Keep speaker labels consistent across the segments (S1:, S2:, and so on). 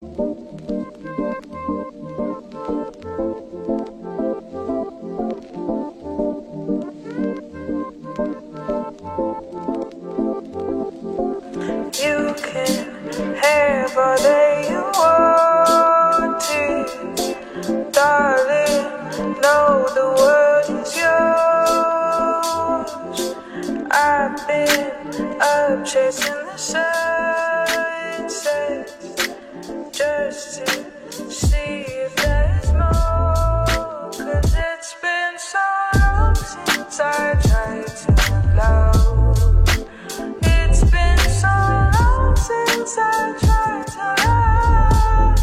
S1: You can have all that you wanted, darling. Know the world is yours. I've been up chasing the sunset just to see if there's more. 'Cause it's been so long since I tried to love. It's been so long since I tried to love.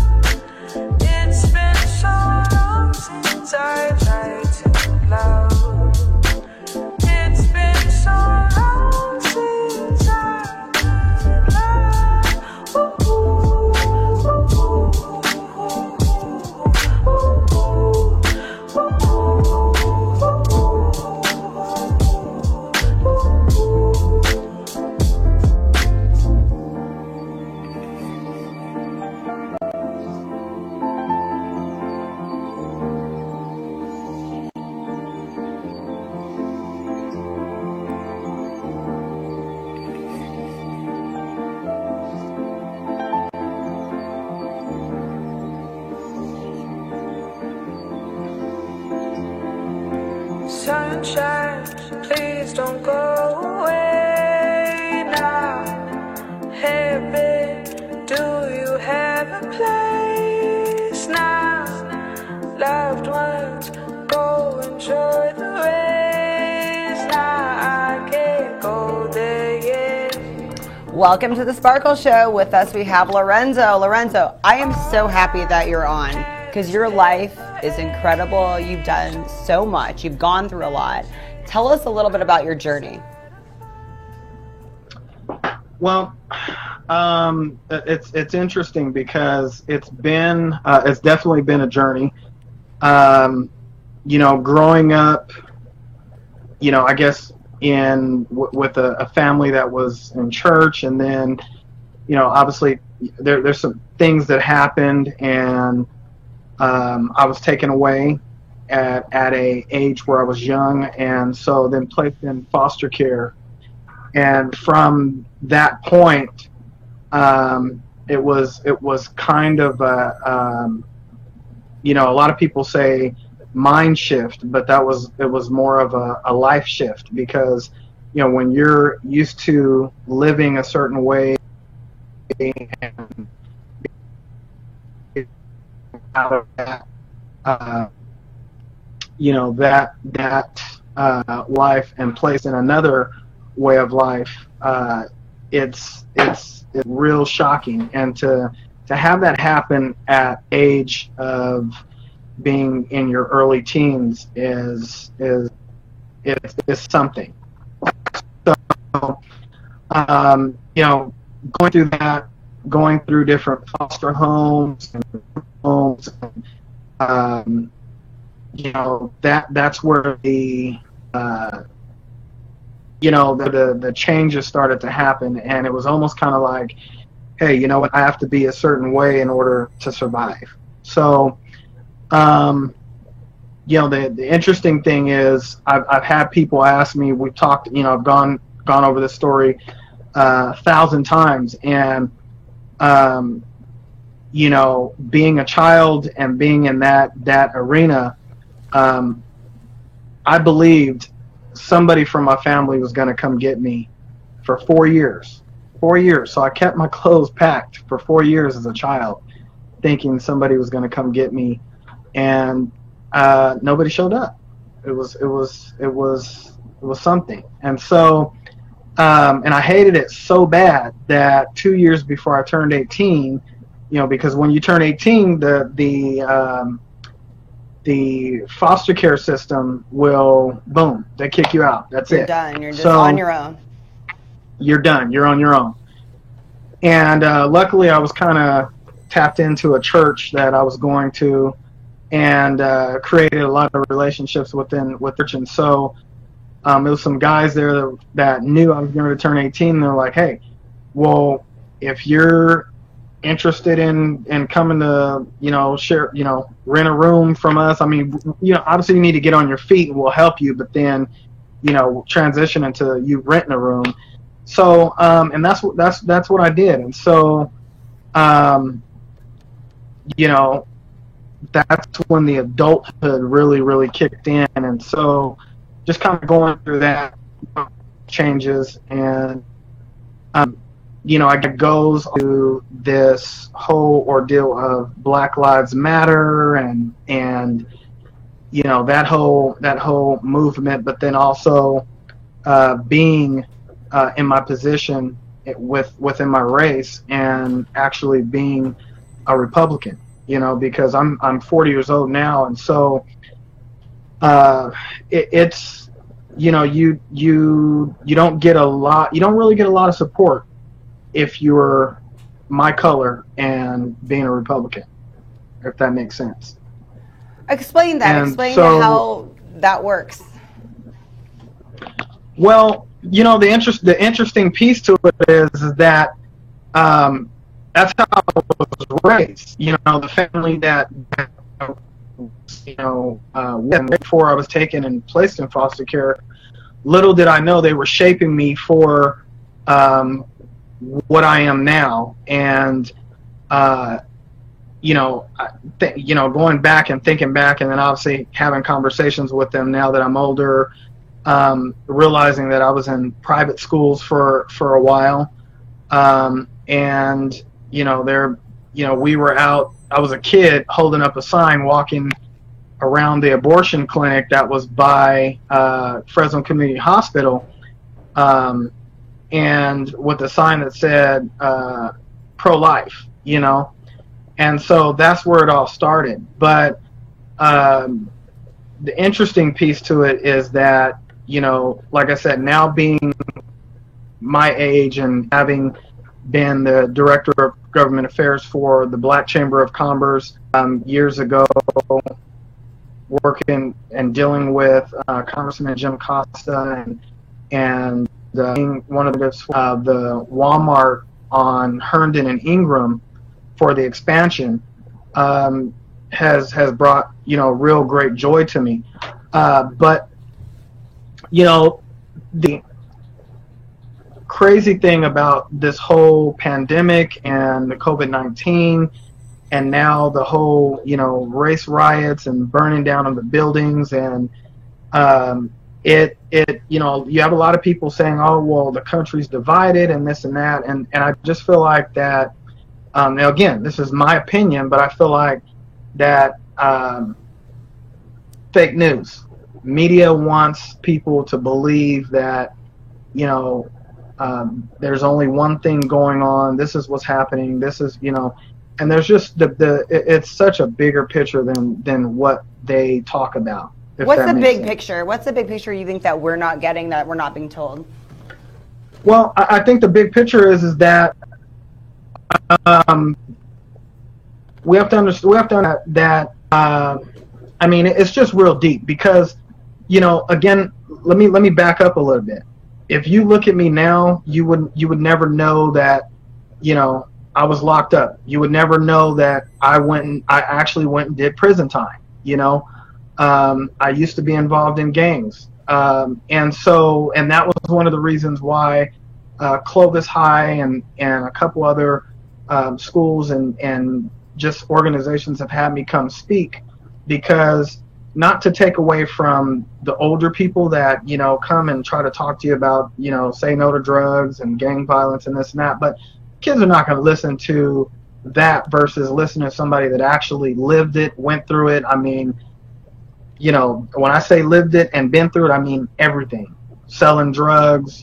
S1: It's been so long since I tried to love. It's been so long since I could love. Ooh, ooh, sunshine, please don't go away now. Heaven, do you have a place now? Loved ones, go enjoy the rays now. I can't go there yet.
S2: Welcome to the Sparkle Show. With us we have Lorenzo. Lorenzo, I am so happy that you're on because your life is incredible. You've done so much. You've gone through a lot. Tell us a little bit about your journey.
S3: Well, it's interesting because it's definitely been a journey. Growing up, I guess with a family that was in church, and then, obviously there's some things that happened, and I was taken away at a age where I was young, and so then placed in foster care. And from that point, it was kind of a lot of people say mind shift, but it was more of a life shift, because when you're used to living a certain way and out of that, life and placed in another way of life, it's real shocking. And to have that happen at age of being in your early teens is something. So, going through different foster homes and that's where the changes started to happen, and it was almost kind of like, hey, I have to be a certain way in order to survive. So, the interesting thing is, I've had people ask me. We've talked, I've gone over this story 1,000 times, and being a child and being in that arena, I believed somebody from my family was going to come get me for 4 years. 4 years. So I kept my clothes packed for 4 years as a child, thinking somebody was going to come get me, and nobody showed up. It was something. And so, and I hated it so bad that 2 years before I turned 18, because when you turn 18, the foster care system will, boom, they kick you out. That's it.
S2: You're done. You're just on your own.
S3: You're done. You're on your own. And luckily, I was kind of tapped into a church that I was going to, and created a lot of relationships with church. And so there was some guys there that knew I was going to turn 18. And they're like, hey, well, if you're interested in coming to, share, rent a room from us. I mean, obviously you need to get on your feet and we'll help you, but then, transition into you renting a room. So, and that's what I did. And so, that's when the adulthood really, really kicked in. And so just kind of going through that changes, and, I goes to this whole ordeal of Black Lives Matter and that whole movement, but then also being in my position within my race and actually being a Republican, because I'm 40 years old now, and so it's you don't get a lot, you don't really get a lot of support if you're my color and being a Republican, if that makes sense.
S2: Explain that.
S3: And
S2: Explain
S3: so,
S2: how that works.
S3: Well, the interesting piece to it is that that's how I was raised. The family that before I was taken and placed in foster care, little did I know they were shaping me for what I am now. And going back and thinking back, and then obviously having conversations with them now that I'm older, realizing that I was in private schools for a while, and we were out. I was a kid holding up a sign, walking around the abortion clinic that was by Fresno Community Hospital, and with a sign that said pro-life, and so that's where it all started. But the interesting piece to it is that, like I said, now being my age and having been the director of government affairs for the Black Chamber of Commerce years ago, working and dealing with Congressman Jim Costa and being one of the Walmart on Herndon and Ingram for the expansion, has brought real great joy to me. But the crazy thing about this whole pandemic and the COVID-19, and now the whole race riots and burning down of the buildings, and you have a lot of people saying, oh, well, the country's divided and this and that, and I just feel like that, now again, this is my opinion, but I feel like that fake news media wants people to believe that there's only one thing going on, this is what's happening, this is and there's just it's such a bigger picture than what they talk about.
S2: What's the big picture? What's the big picture you think that we're not getting, that we're not being told?
S3: Well, I think the big picture is that we have to understand that I mean, it's just real deep, because again, let me back up a little bit. If you look at me now, you would never know that I was locked up. You would never know that I actually went and did prison time. I used to be involved in gangs, and that was one of the reasons why Clovis High and a couple other schools and just organizations have had me come speak, because not to take away from the older people that come and try to talk to you about say no to drugs and gang violence and this and that, but kids are not going to listen to that versus listen to somebody that actually lived it, went through it. I mean, when I say lived it and been through it, I mean everything. Selling drugs,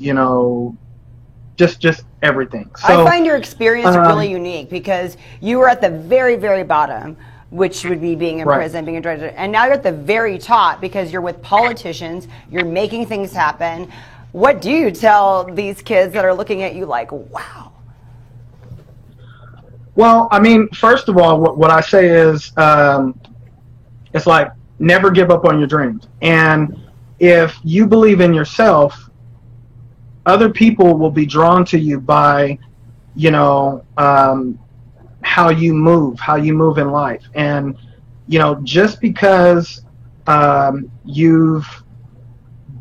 S3: just everything. So,
S2: I find your experience really unique, because you were at the very, very bottom, which would be being in prison, being a drug addict, and now you're at the very top because you're with politicians, you're making things happen. What do you tell these kids that are looking at you like, wow?
S3: Well, I mean, first of all, what I say is, it's like, never give up on your dreams. And if you believe in yourself, other people will be drawn to you by, how you move in life. And just because you've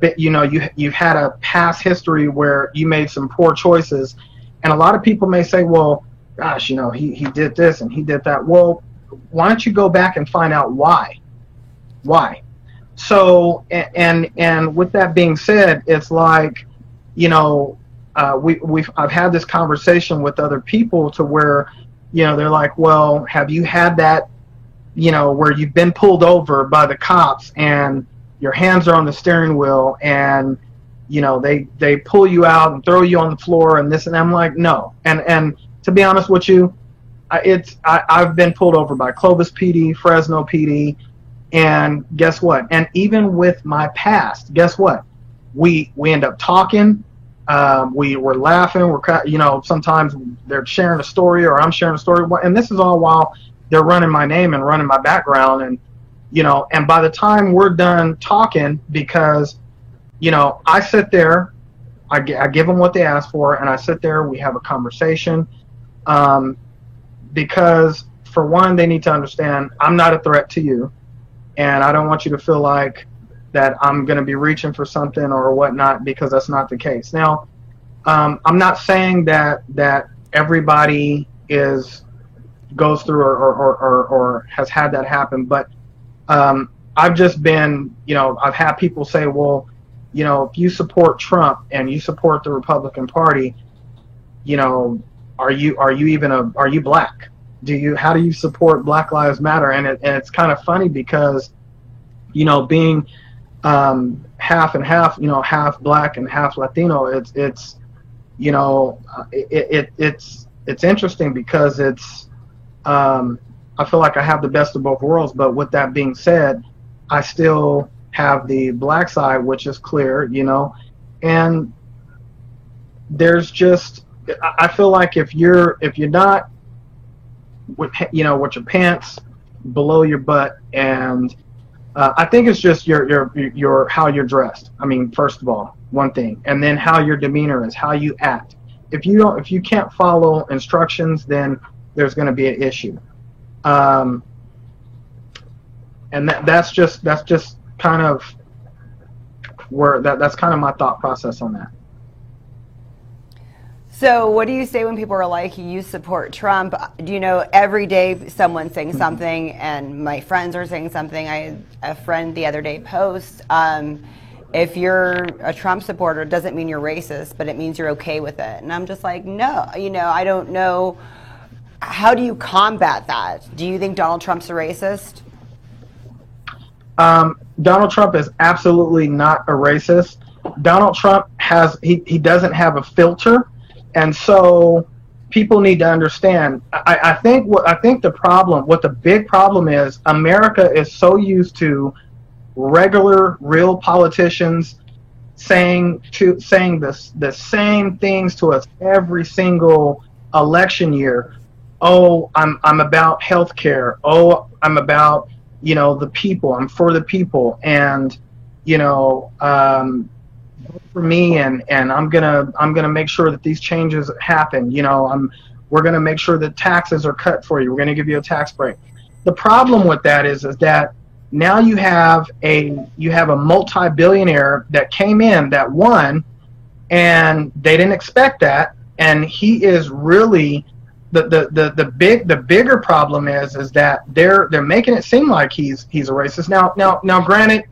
S3: had a past history where you made some poor choices, and a lot of people may say, well, gosh, he did this and he did that. Well, why don't you go back and find out why? So, and with that being said, it's like, I've had this conversation with other people to where, they're like, well, have you had that, where you've been pulled over by the cops and your hands are on the steering wheel and, they pull you out and throw you on the floor and this, and I'm like, no. And to be honest with you, I've been pulled over by Clovis PD, Fresno PD, and guess what? And even with my past, guess what? We end up talking. We were laughing. Sometimes they're sharing a story or I'm sharing a story, and this is all while they're running my name and running my background, and and by the time we're done talking, because I sit there, I give them what they ask for, and I sit there, we have a conversation, because for one, they need to understand I'm not a threat to you, and I don't want you to feel like that I'm going to be reaching for something or whatnot, because that's not the case. Now, I'm not saying that everybody goes through or has had that happen, but I've just been, I've had people say, well, if you support Trump and you support the Republican Party, are you black? How do you support Black Lives Matter? And it's kind of funny because, being half and half, half black and half Latino, it's interesting because I feel like I have the best of both worlds. But with that being said, I still have the black side, which is clear, and there's just, I feel like if you're not with your pants below your butt, and I think it's just your how you're dressed. I mean, first of all, one thing, and then how your demeanor is, how you act. If you can't follow instructions, then there's going to be an issue. And that's just kind of where that's kind of my thought process on that.
S2: So what do you say when people are like, you support Trump? Every day someone's saying something, and my friends are saying something. I had a friend the other day post, if you're a Trump supporter, it doesn't mean you're racist, but it means you're okay with it. And I'm just like, no, I don't know. How do you combat that? Do you think Donald Trump's a racist?
S3: Donald Trump is absolutely not a racist. Donald Trump he doesn't have a filter. And so people need to understand. I think the big problem is, America is so used to regular, real politicians saying the same things to us every single election year. Oh, I'm about healthcare. Oh, I'm about the people. I'm for the people, and vote for me, and I'm gonna make sure that these changes happen. We're gonna make sure that taxes are cut for you. We're gonna give you a tax break. The problem with that is that now you have a multi-billionaire that came in, that won, and they didn't expect that, and he is really the bigger problem is that they're making it seem like he's a racist. Now granted,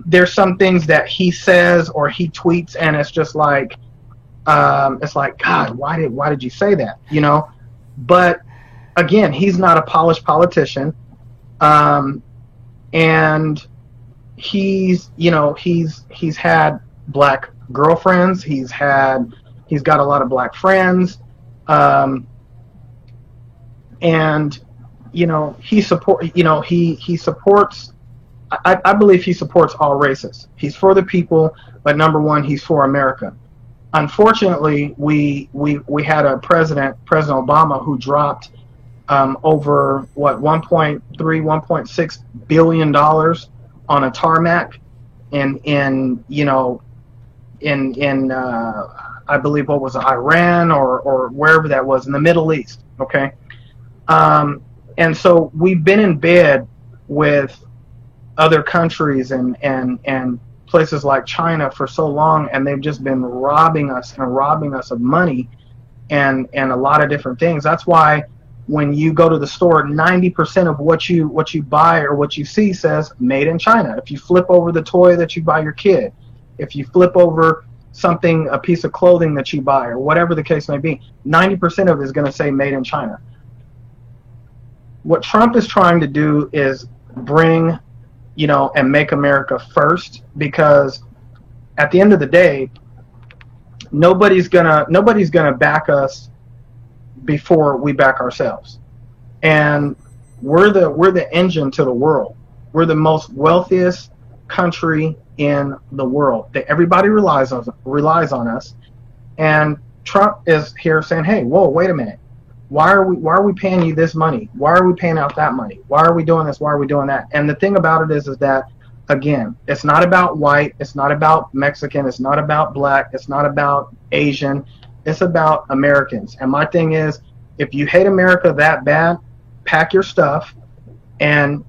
S3: there's some things that he says or he tweets, and it's just like, God, why did you say that? But again, he's not a polished politician, and he's had black girlfriends, he's got a lot of black friends, and he supports. I believe he supports all races. He's for the people, but number one, he's for America. Unfortunately, we had a President Obama, who dropped over 1.6 billion dollars on a tarmac in I believe what was it, Iran or wherever that was in the Middle East. Okay, And so we've been in bed with other countries and places like China for so long, and they've just been robbing us of money and a lot of different things. That's why when you go to the store, 90% of what you buy or what you see says made in China. If you flip over the toy that you buy your kid, if you flip over something, a piece of clothing that you buy, or whatever the case may be, 90% of it is going to say made in China. What Trump is trying to do is bring, and make America first, because at the end of the day, nobody's gonna back us before we back ourselves. And we're the engine to the world. We're the most wealthiest country in the world. That everybody relies on us. And Trump is here saying, "Hey, whoa, wait a minute. Why are we paying you this money? Why are we paying out that money? Why are we doing this? Why are we doing that?" And the thing about it is that, again, it's not about white, it's not about Mexican, it's not about black, it's not about Asian, it's about Americans. And my thing is, if you hate America that bad, pack your stuff and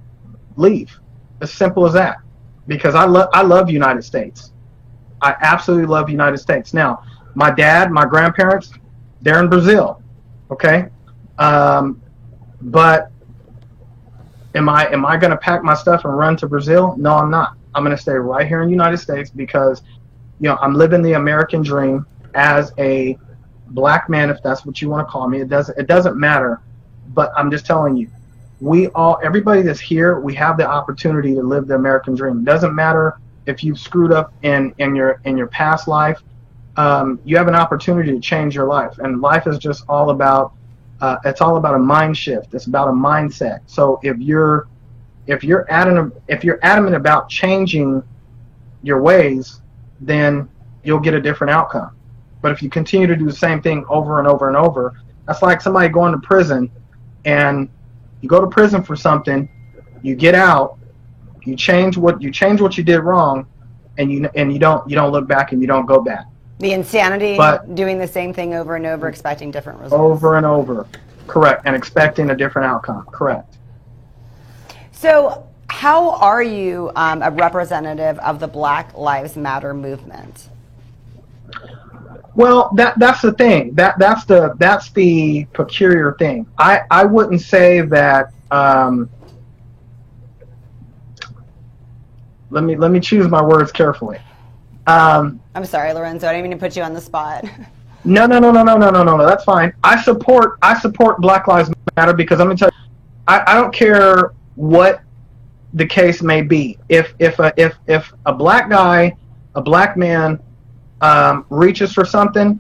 S3: leave. As simple as that. Because I love United States. I absolutely love United States. Now, my dad, my grandparents, they're in Brazil. Okay, but am I going to pack my stuff and run to Brazil? No, I'm not. I'm going to stay right here in the United States because, I'm living the American dream as a black man, if that's what you want to call me. It doesn't matter, but I'm just telling you, everybody that's here, we have the opportunity to live the American dream. It doesn't matter if you've screwed up in your past life. You have an opportunity to change your life, and life is just all about it's all about a mind shift. It's about a mindset. So if you're adamant about changing your ways, then you'll get a different outcome. But if you continue to do the same thing over and over and over, that's like somebody going to prison, and you go to prison for something, you get out, you change what you did wrong, and you don't look back and you don't go back.
S2: The insanity, but doing the same thing over and over, expecting different results.
S3: Over and over, correct, and expecting a different outcome, correct.
S2: So how are you a representative of the Black Lives Matter movement?
S3: Well, that's the thing. That's the peculiar thing. I wouldn't say that. Let me choose my words carefully.
S2: I'm sorry, Lorenzo. I didn't mean to put you on the spot.
S3: No. That's fine. I support Black Lives Matter because I'm gonna tell you, I don't care what the case may be. If a black guy, a black man, reaches for something,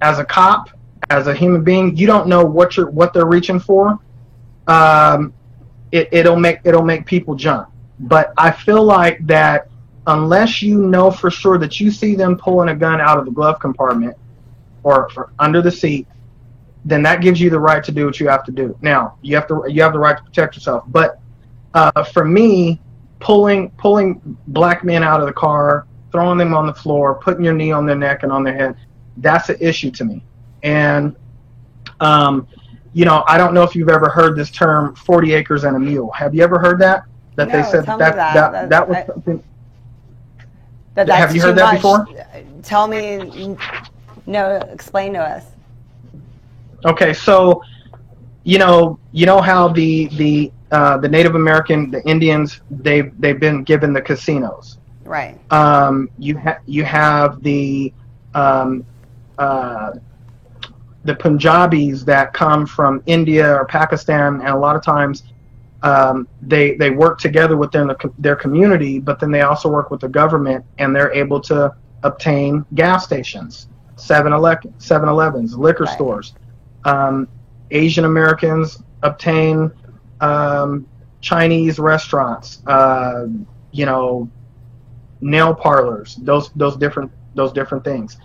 S3: as a cop, as a human being, you don't know what they're reaching for. It'll make people jump. But I feel like that unless you know for sure that you see them pulling a gun out of the glove compartment or under the seat, then that gives you the right to do what you have to do. Now, you have the right to protect yourself. But for me, pulling black men out of the car, throwing them on the floor, putting your knee on their neck and on their head, that's an issue to me. And I don't know if you've ever heard this term 40 acres and a mule. Have you ever heard that? That
S2: no,
S3: they said that was something.
S2: Have
S3: you heard that before?
S2: Tell me. No, explain to us.
S3: Okay, so you know how the Native American, the Indians, they've been given the casinos.
S2: Right.
S3: You have the Punjabis that come from India or Pakistan, and a lot of times they work together within their community, but then they also work with the government, and they're able to obtain gas stations, 7-Elevens, liquor
S2: right.
S3: stores. Asian Americans obtain Chinese restaurants, nail parlors, those different things.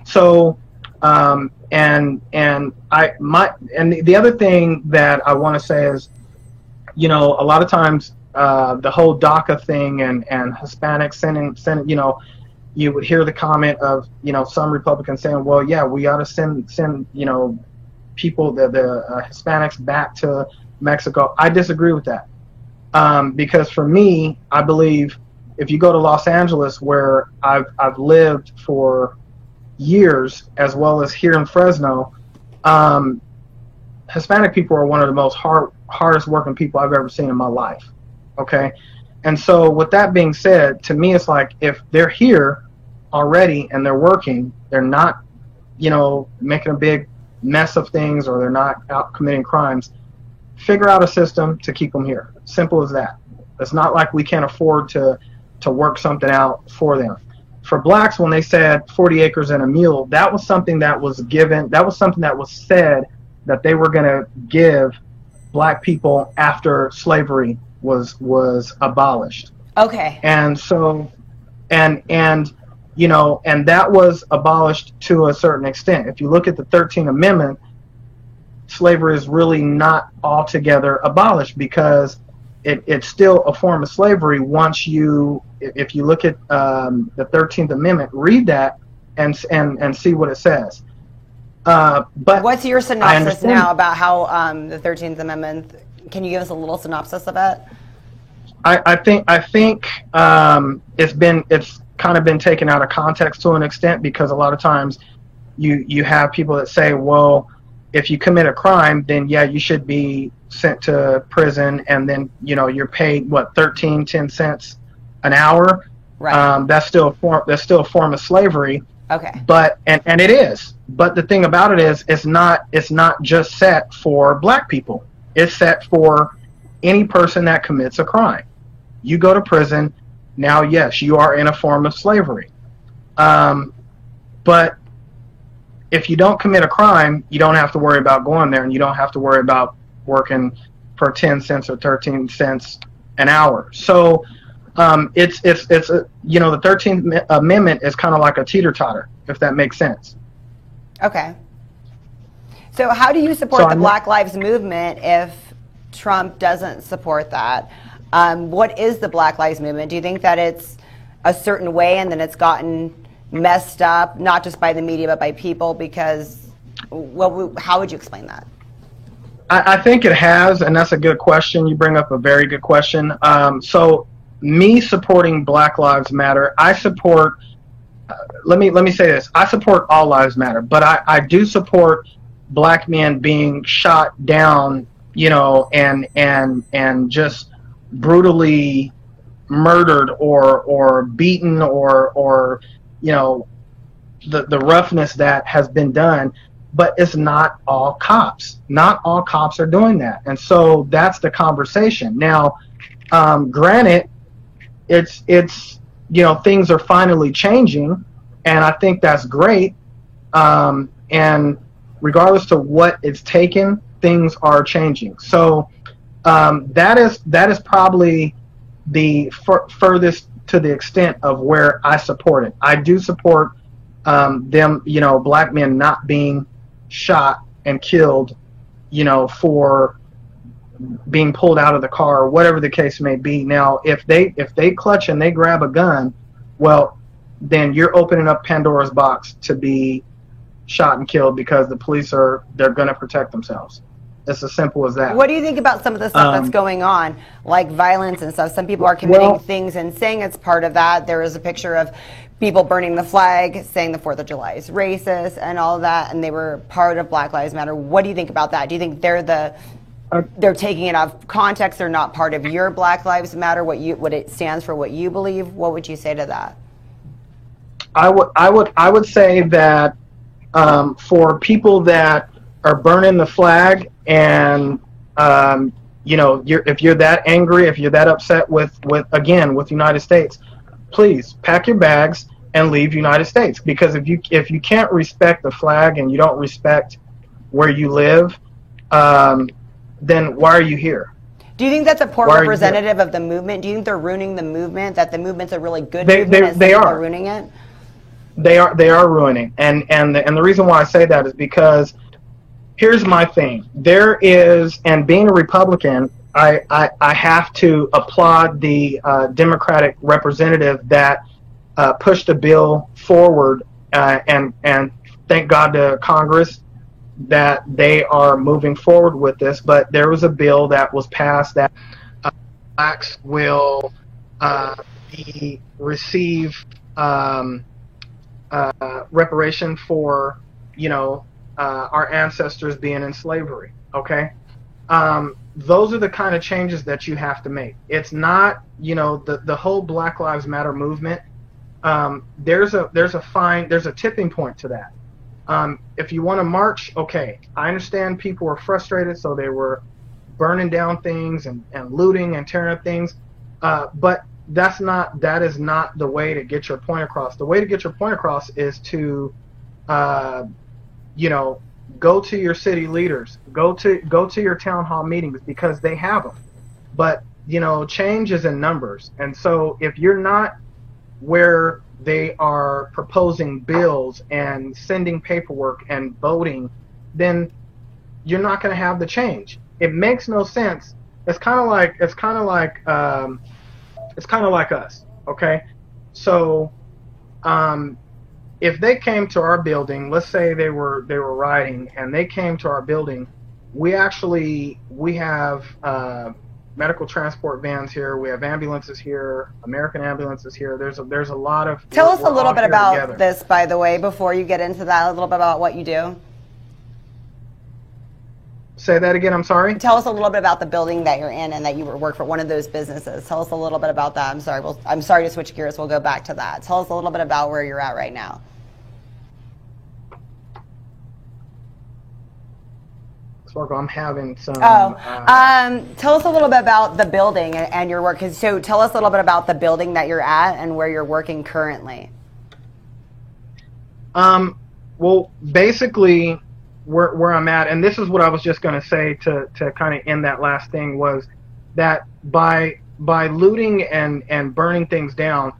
S3: So and the other thing that I want to say is, a lot of times the whole DACA thing and Hispanics sending, you would hear the comment of, some Republicans saying, well, yeah, we ought to send people, the Hispanics back to Mexico. I disagree with that. Because for me, I believe if you go to Los Angeles, where I've lived for years, as well as here in Fresno, Hispanic people are one of the most hardest working people I've ever seen in my life. Okay. And so with that being said, to me, it's like, if they're here already and they're working, they're not, making a big mess of things, or they're not out committing crimes, figure out a system to keep them here. Simple as that. It's not like we can't afford to work something out for them. For blacks, when they said 40 acres and a mule, that was something that was given, that was something that was said that they were going to give black people after slavery was abolished.
S2: Okay.
S3: And so, and that was abolished to a certain extent. If you look at the 13th Amendment, slavery is really not altogether abolished, because it's still a form of slavery. Once if you look at the 13th Amendment, read that and see what it says. But
S2: what's your synopsis now about how the 13th Amendment? Can you give us a little synopsis of it?
S3: I think it's kind of been taken out of context to an extent, because a lot of times you have people that say, well, if you commit a crime, then yeah, you should be sent to prison, and then you're paid 10 cents an hour.
S2: Right.
S3: That's still a form of slavery.
S2: Okay.
S3: But and it is. But the thing about it is, it's not just set for black people. It's set for any person that commits a crime. You go to prison. Now, yes, you are in a form of slavery. But if you don't commit a crime, you don't have to worry about going there, and you don't have to worry about working for 10 cents or 13 cents an hour. So it's the 13th Amendment is kind of like a teeter-totter, if that makes sense.
S2: Okay. So how do you support the Black Lives Movement if Trump doesn't support that? What is the Black Lives Movement? Do you think that it's a certain way and then it's gotten messed up, not just by the media but by people? Because, how would you explain that?
S3: I think it has, and that's a good question. You bring up a very good question. So me supporting Black Lives Matter, I support, let me say this, I support all lives matter, but I do support black men being shot down, and just brutally murdered or beaten or the roughness that has been done. But it's not all cops. Not all cops are doing that. And so that's the conversation. Now, granted, it's things are finally changing, and I think that's great. And regardless to what it's taken, things are changing. So that is probably the furthest to the extent of where I support it. I do support them, black men not being shot and killed, for being pulled out of the car or whatever the case may be. Now, if they clutch and they grab a gun, well, then you're opening up Pandora's box to be shot and killed, because the police they're going to protect themselves. It's as simple as that.
S2: What do you think about some of the stuff that's going on, like violence and stuff? Some people are committing things and saying it's part of that. There is a picture of people burning the flag, saying the 4th of July is racist and all of that, and they were part of Black Lives Matter. What do you think about that? Do you think they're taking it out of context? They're not part of your Black Lives Matter, what it stands for, what you believe? What would you say to that?
S3: I would say that for people that are burning the flag, and if you're that angry, if you're that upset with the United States, please pack your bags and leave United States. Because if you can't respect the flag and you don't respect where you live, then why are you here?
S2: Do you think that's a poor representative of the movement? Do you think they're ruining the movement? That the movement's a really good movement?
S3: They are
S2: ruining it.
S3: They are ruining, and the reason why I say that is because here's my thing. There is, and being a Republican, I have to applaud the Democratic representative that pushed a bill forward, and thank God to Congress that they are moving forward with this, but there was a bill that was passed that blacks will receive reparation for, our ancestors being in slavery. Okay. Those are the kind of changes that you have to make. It's not, the whole Black Lives Matter movement. There's a tipping point to that. If you want to march, okay, I understand people were frustrated, so they were burning down things and looting and tearing up things. But that is not the way to get your point across. The way to get your point across is to, go to your city leaders, go to your town hall meetings, because they have them. But, change is in numbers. And so if you're not where they are proposing bills and sending paperwork and voting, then you're not going to have the change. It makes no sense. It's kind of like us. Okay. So, if they came to our building, let's say they were rioting and they came to our building, we have medical transport vans here. We have ambulances here, American ambulances here. There's a lot of.
S2: Tell us a little bit about this, by the way, before you get into that. A little bit about what you do.
S3: Say that again. I'm sorry.
S2: Tell us a little bit about the building that you're in and that you work for one of those businesses. Tell us a little bit about that. I'm sorry to switch gears. We'll go back to that. Tell us a little bit about where you're at right now.
S3: I'm having some.
S2: Tell us a little bit about the building and your work. So tell us a little bit about the building that you're at and where you're working currently.
S3: Well, basically, where I'm at, and this is what I was just going to say to kind of end that last thing, was that by looting and burning things down,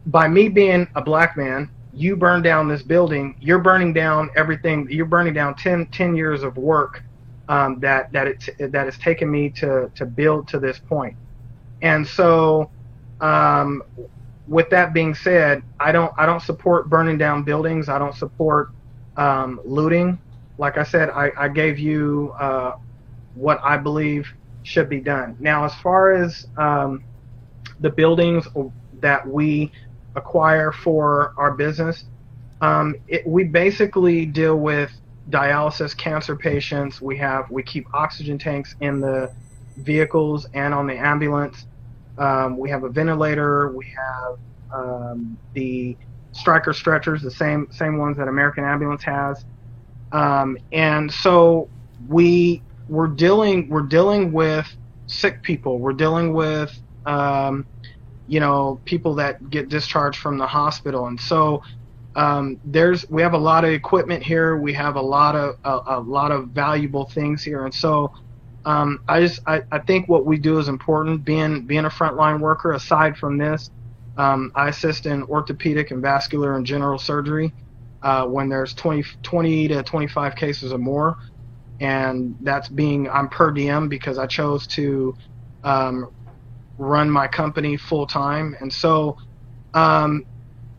S3: by me being a black man, you burn down this building, you're burning down everything. You're burning down 10 years of work that it's taken me to build to this point. And so, with that being said, I don't support burning down buildings. I don't support looting. Like I said, I gave you what I believe should be done. Now, as far as the buildings that we acquire for our business, we basically deal with dialysis cancer patients. We keep oxygen tanks in the vehicles and on the ambulance. We have a ventilator. We have the Stryker stretchers, the same ones that American Ambulance has. And so we're dealing with sick people. We're dealing with people that get discharged from the hospital. And so we have a lot of equipment here. We have a lot of valuable things here. And so I think what we do is important. Being a frontline worker, aside from this, I assist in orthopedic and vascular and general surgery when there's 20 to 25 cases or more. And I'm per diem because I chose to run my company full time. And so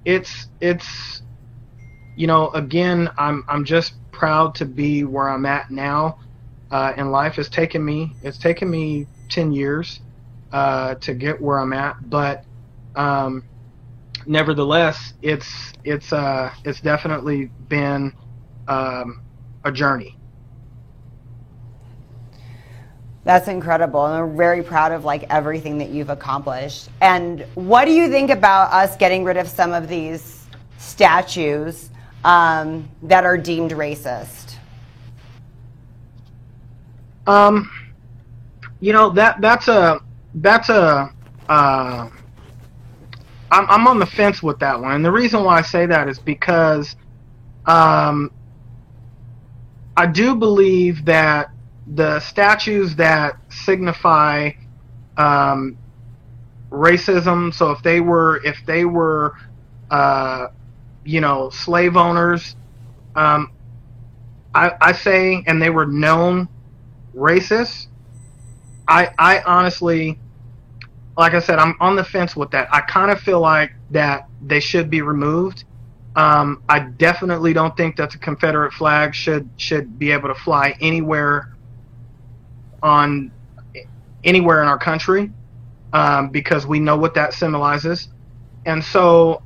S3: it's again, I'm just proud to be where I'm at now in life. It's taken me 10 years to get where I'm at, but nevertheless, it's definitely been a journey.
S2: That's incredible, and I'm very proud of everything that you've accomplished. And what do you think about us getting rid of some of these statues that are deemed racist?
S3: I'm on the fence with that one, and the reason why I say that is because I do believe that the statues that signify racism, so if they were slave owners, I say, and they were known racists, I honestly, like I said, I'm on the fence with that. I kind of feel like that they should be removed. I definitely don't think that the Confederate flag should be able to fly on anywhere in our country, because we know what that symbolizes. And so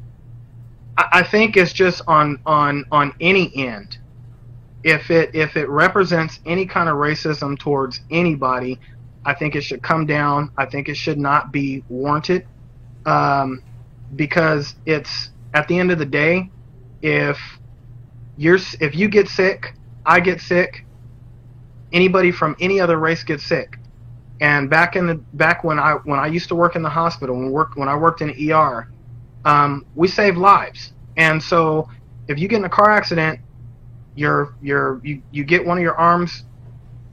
S3: I think it's just on any end. If it represents any kind of racism towards anybody, I think it should come down. I think it should not be warranted, because it's, at the end of the day, if you get sick, I get sick, anybody from any other race gets sick. And back when I used to work in the hospital, when I worked in ER, we saved lives. And so if you get in a car accident, you get one of your arms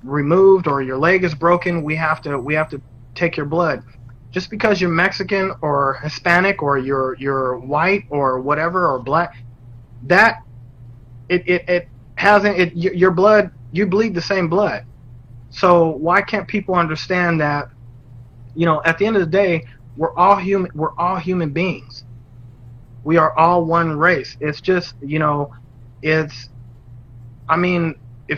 S3: removed or your leg is broken, we have to take your blood. Just because you're Mexican or Hispanic or you're white or whatever or black, that it hasn't, your blood, you bleed the same blood. So why can't people understand that, at the end of the day, we're all human beings. We are all one race. It's just, if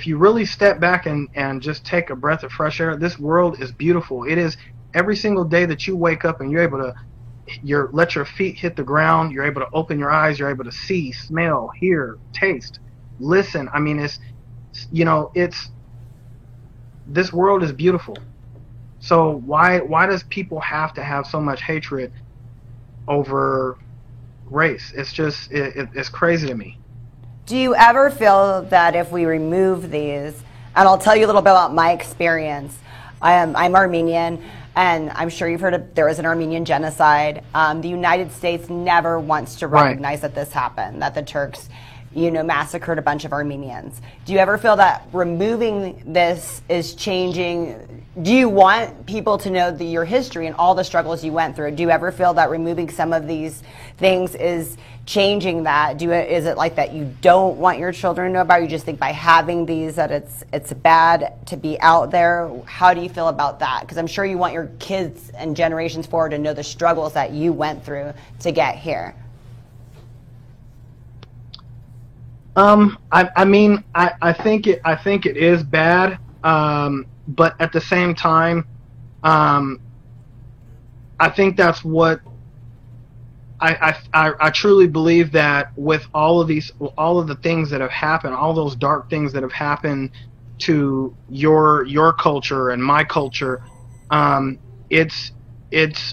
S3: you really step back and just take a breath of fresh air, this world is beautiful. It is. Every single day that you wake up and you're able to let your feet hit the ground, you're able to open your eyes, you're able to see, smell, hear, taste, listen. It's this world is beautiful. So why does people have to have so much hatred over race? It's just it's crazy to me.
S2: Do you ever feel that if we remove these, and I'll tell you a little bit about my experience. I'm Armenian, and I'm sure you've heard there was an Armenian genocide. The United States never wants to recognize that this happened, that the Turks, massacred a bunch of Armenians. Do you ever feel that removing this is changing? Do you want people to know your history and all the struggles you went through? Do you ever feel that removing some of these things is changing that? Is it like that you don't want your children to know about? You just think by having these that it's bad to be out there? How do you feel about that? Because I'm sure you want your kids and generations forward to know the struggles that you went through to get here.
S3: I think it is bad, but at the same time, I think that's what I truly believe, that with all of the things that have happened, all those dark things that have happened to your culture and my culture, it's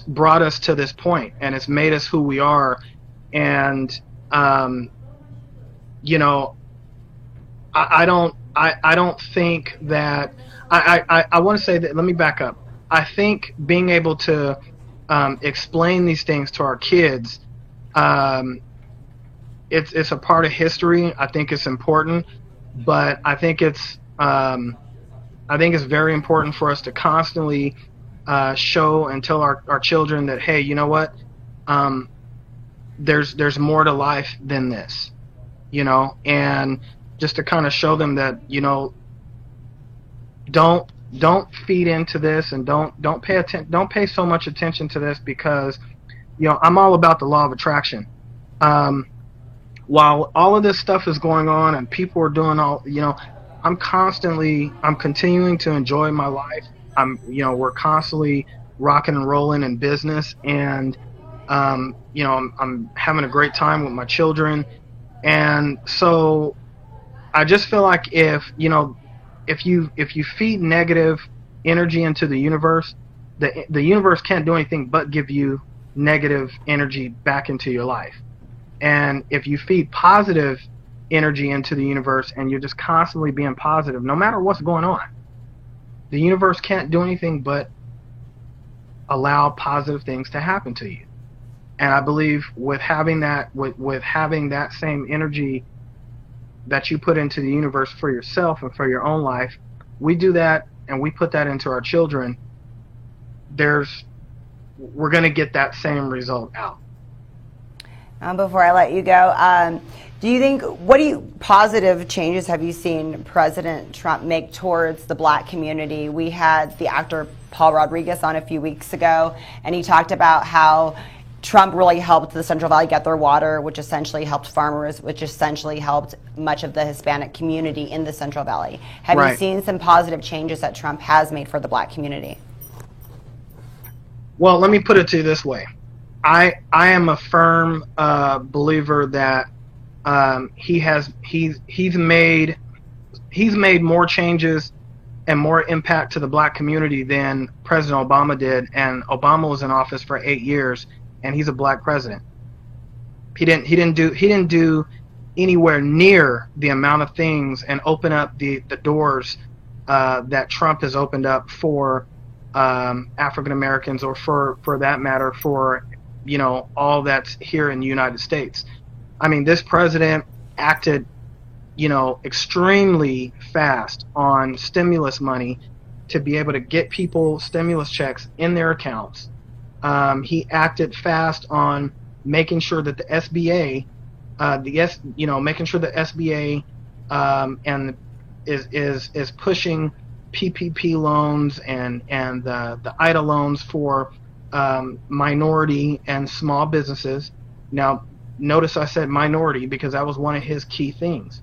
S3: brought us to this point, and it's made us who we are. And I don't think that I want to say that. Let me back up. I think being able to explain these things to our kids, it's a part of history. I think it's important, but I think it's very important for us to constantly show and tell our children that, hey, you know what? There's more to life than this, and just to kind of show them that, don't feed into this, and don't pay so much attention to this, because I'm all about the law of attraction. While all of this stuff is going on and people are doing I'm continuing to enjoy my life. We're constantly rocking and rolling in business, and I'm having a great time with my children. And so I just feel like if you feed negative energy into the universe, the universe can't do anything but give you negative energy back into your life. And if you feed positive energy into the universe and you're just constantly being positive, no matter what's going on, the universe can't do anything but allow positive things to happen to you. And I believe with having that same energy that you put into the universe for yourself and for your own life, we do that and we put that into our children, we're going to get that same result out.
S2: Before I let you go, what positive changes have you seen President Trump make towards the Black community? We had the actor Paul Rodriguez on a few weeks ago, and he talked about how Trump really helped the Central Valley get their water, which essentially helped farmers, which essentially helped much of the Hispanic community in the Central Valley. Have you
S3: Right.
S2: seen some positive changes that Trump has made for the black community?
S3: Well, let me put it to you this way. I am a firm believer that he's made more changes and more impact to the black community than President Obama did, and Obama was in office for 8 years, and he's a black president. He didn't do anywhere near the amount of things and open up the doors that Trump has opened up for African Americans, or for that matter, for all that's here in the United States. I mean, this president acted extremely fast on stimulus money to be able to get people stimulus checks in their accounts. He acted fast on making sure that the SBA, making sure the SBA and is pushing PPP loans and the IDA loans for minority and small businesses. Now, notice I said minority because that was one of his key things.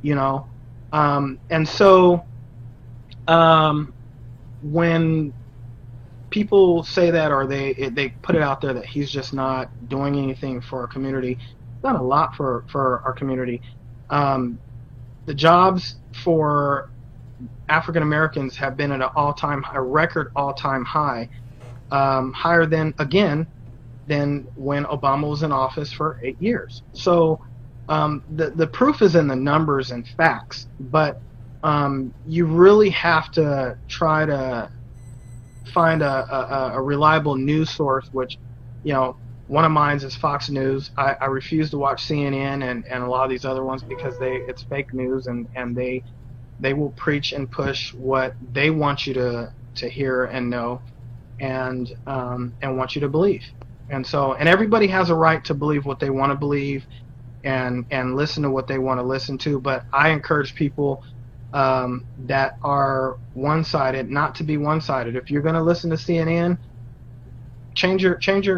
S3: And so when people say that, or they put it out there that he's just not doing anything for our community, done a lot for our community. The jobs for African Americans have been at a record all-time high, higher than when Obama was in office for 8 years. So the proof is in the numbers and facts, but you really have to try to find a reliable news source, which, one of mine is Fox News. I refuse to watch CNN and a lot of these other ones because it's fake news, and they will preach and push what they want you to hear and know, and want you to believe. And everybody has a right to believe what they want to believe and listen to what they want to listen to. But I encourage people that are one-sided not to be one-sided. If you're going to listen to CNN, change your